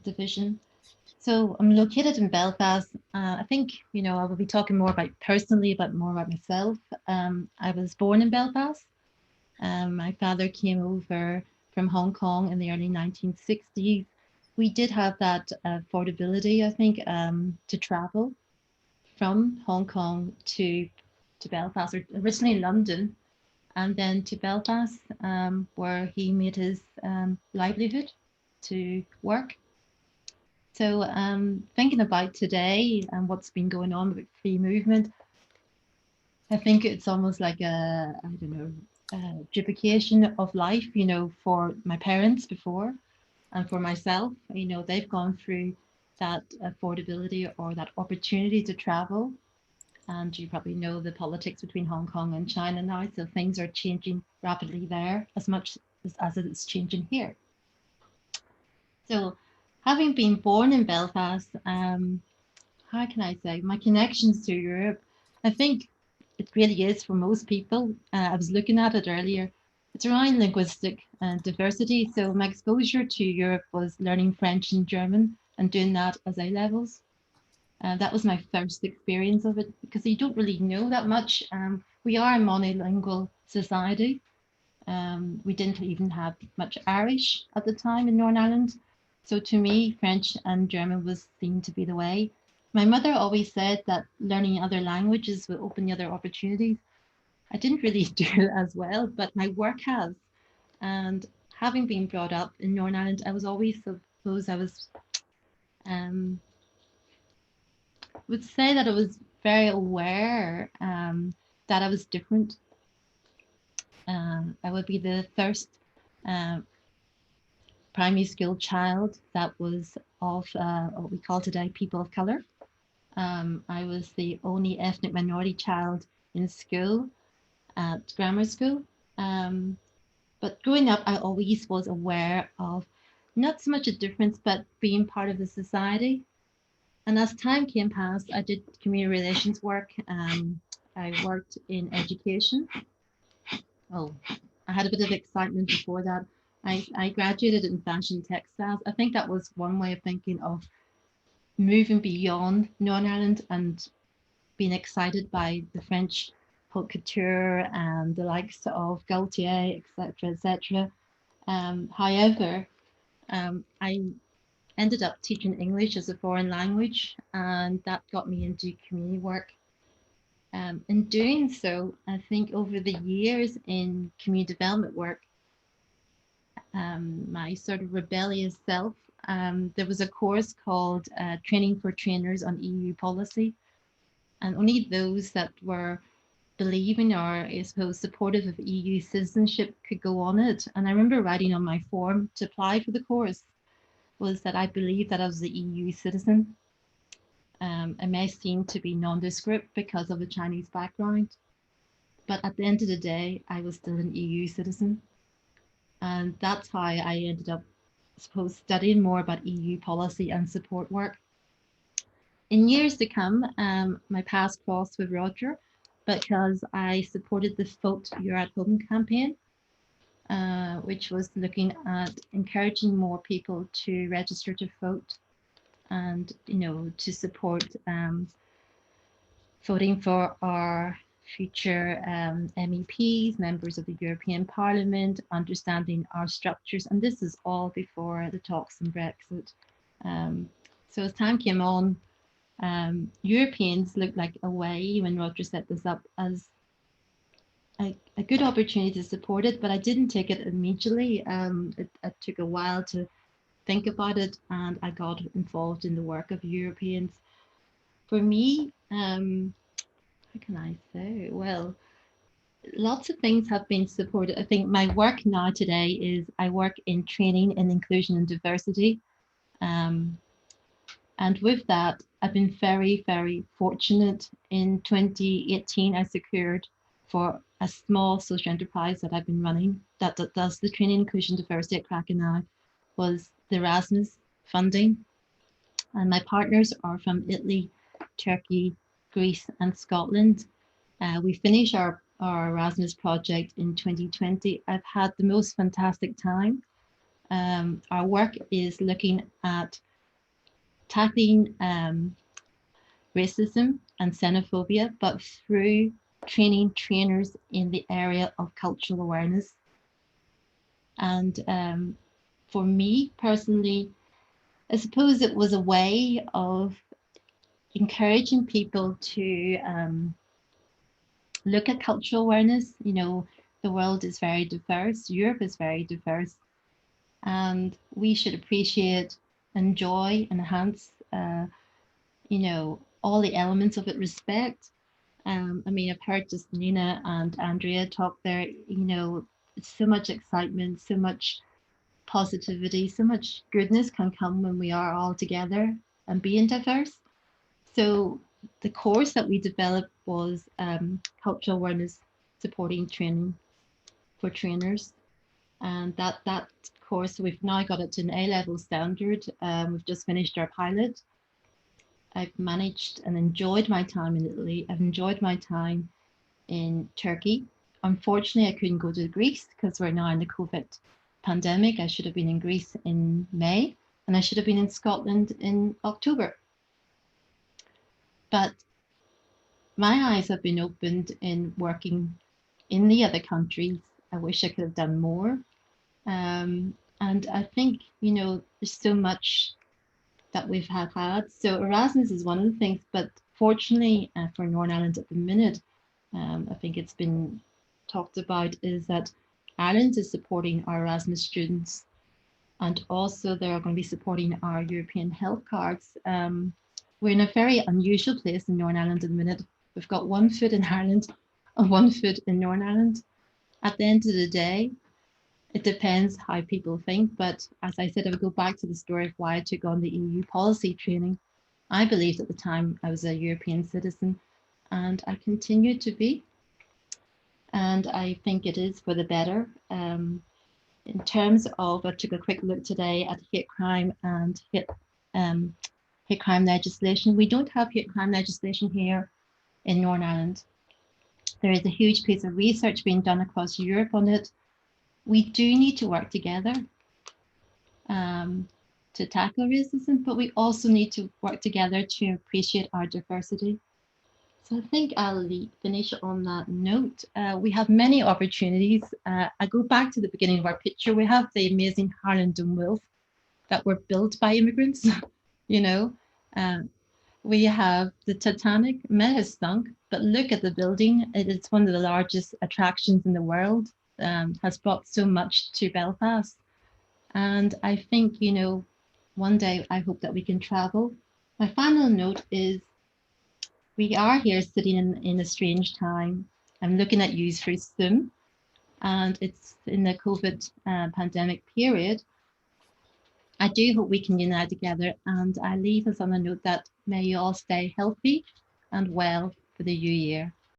division. So I'm located in Belfast. I think, I will be talking more about personally, but more about myself. I was born in Belfast. My father came over from Hong Kong in the early 1960s. We did have that affordability, I think, to travel from Hong Kong to Belfast, or originally London, and then to Belfast, where he made his livelihood to work. So, thinking about today and what's been going on with free movement, I think it's almost like I don't know, a duplication of life, for my parents before and for myself. They've gone through that affordability or that opportunity to travel. And you probably know the politics between Hong Kong and China now. So things are changing rapidly there as much as it's changing here. So, having been born in Belfast, how can I say, my connections to Europe, I think it really is for most people. I was looking at it earlier. It's around linguistic diversity. So my exposure to Europe was learning French and German and doing that as A levels. That was my first experience of it because you don't really know that much. We are a monolingual society. We didn't even have much Irish at the time in Northern Ireland. So to me, French and German was seen to be the way. My mother always said that learning other languages will open you other opportunities. I didn't really do it as well, but my work has. And having been brought up in Northern Ireland, I was always suppose I was um, would say that I was very aware that I was different. I would be the first um, primary school child that was of what we call today people of color. I was the only ethnic minority child in school at grammar school. Um, but growing up, I always was aware of not so much a difference, but being part of the society. And as time came past, I did community relations work. I worked in education. Oh, I had a bit of excitement before that. I graduated in fashion textiles. I think that was one way of thinking of moving beyond Northern Ireland and being excited by the French haute couture and the likes of Gaultier, etc., etc. However, I ended up teaching English as a foreign language, and that got me into community work. In doing so, I think over the years in community development work, my sort of rebellious self, there was a course called Training for Trainers on EU Policy, and only those that were believing or I suppose supportive of EU citizenship could go on it. And I remember writing on my form to apply for the course was that I believed that I was the EU citizen. I may seem to be nondescript because of a Chinese background, but at the end of the day, I was still an EU citizen. And that's how I ended up, I suppose, studying more about EU policy and support work. In years to come, my paths crossed with Roger because I supported the Vote You're at Home campaign, which was looking at encouraging more people to register to vote and, to support voting for our future MEPs, members of the European Parliament, understanding our structures. And this is all before the talks on Brexit. So as time came on, Europeans looked like a way when Roger set this up as a good opportunity to support it, but I didn't take it immediately. It took a while to think about it, and I got involved in the work of Europeans. For me, how can I say? Well, lots of things have been supported. I think my work now today is I work in training in inclusion and diversity. Um, and with that, I've been very, very fortunate. In 2018, I secured for a small social enterprise that I've been running that does the training, inclusion, diversity at Kraken now was the Erasmus funding. And my partners are from Italy, Turkey, Greece, and Scotland. We finished our Erasmus project in 2020. I've had the most fantastic time. Our work is looking at tackling racism and xenophobia, but through training trainers in the area of cultural awareness. And for me personally, I suppose it was a way of encouraging people to look at cultural awareness. You know, the world is very diverse, Europe is very diverse, and we should appreciate, enjoy, enhance, you know, all the elements of it, respect. I mean, I've heard just Nina and Andrea talk there, you know, so much excitement, so much positivity, so much goodness can come when we are all together and being diverse. So the course that we developed was cultural awareness supporting training for trainers. And that course, we've now got it to an A-level standard. We've just finished our pilot. I've managed and enjoyed my time in Italy. I've enjoyed my time in Turkey. Unfortunately, I couldn't go to Greece because we're now in the COVID pandemic. I should have been in Greece in May, and I should have been in Scotland in October. But my eyes have been opened in working in the other countries. I wish I could have done more. And I think, you know, there's so much that we've had. So Erasmus is one of the things, but fortunately for Northern Ireland at the minute, I think it's been talked about, is that Ireland is supporting our Erasmus students, and also they're going to be supporting our European health cards. We're in a very unusual place in Northern Ireland at the minute. We've got one foot in Ireland and one foot in Northern Ireland. At the end of the day, it depends how people think. But as I said, I would go back to the story of why I took on the EU policy training. I believed at the time I was a European citizen, and I continue to be. And I think it is for the better. In terms of, I took a quick look today at hate crime and hate crime legislation. We don't have hate crime legislation here in Northern Ireland. There is a huge piece of research being done across Europe on it. We do need to work together to tackle racism, but we also need to work together to appreciate our diversity. So I think I'll finish on that note. We have many opportunities. I go back to the beginning of our picture. We have the amazing Harland and Wolff that were built by immigrants, you know. We have the Titanic, it has sunk, but look at the building. It is one of the largest attractions in the world, has brought so much to Belfast. And I think, you know, one day I hope that we can travel. My final note is we are here sitting in a strange time. I'm looking at you through Zoom, and it's in the COVID pandemic period. I do hope we can unite together, and I leave us on a note that may you all stay healthy and well for the new year.